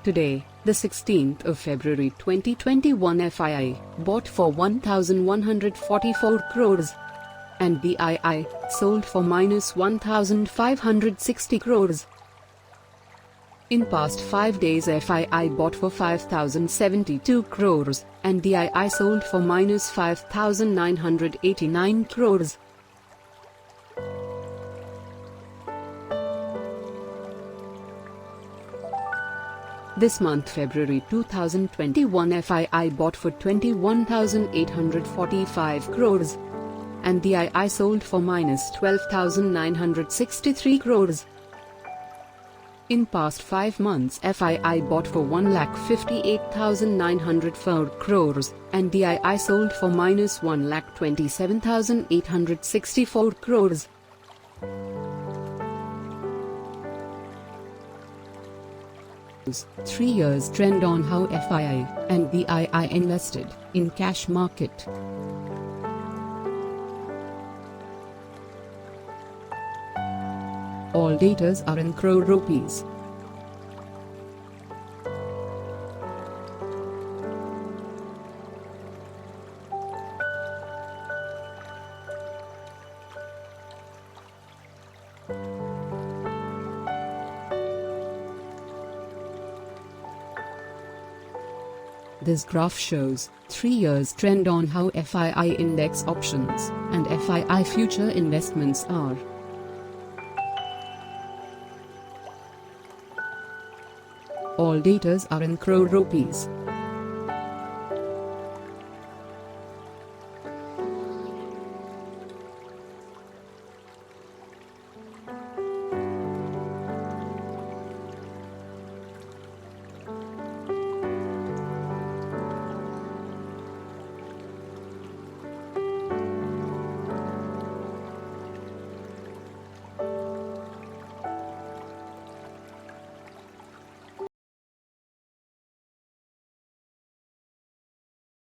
Today, the 16th of February 2021, FII bought for 1,144 crores and DII sold for minus 1,560 crores. In past 5 days, FII bought for 5,072 crores and DII sold for minus 5,989 crores. This month, February 2021, FII bought for 21,845 crores and DII sold for minus 12,963 crores. In past 5 months, FII bought for 1,58,904 crores and DII sold for minus 1,27,864 crores. Three years trend on how FII and DII invested in cash market. All datas are in crore rupees. This graph shows 3 years trend on how FII index options and FII future investments are. All datas are in crore rupees.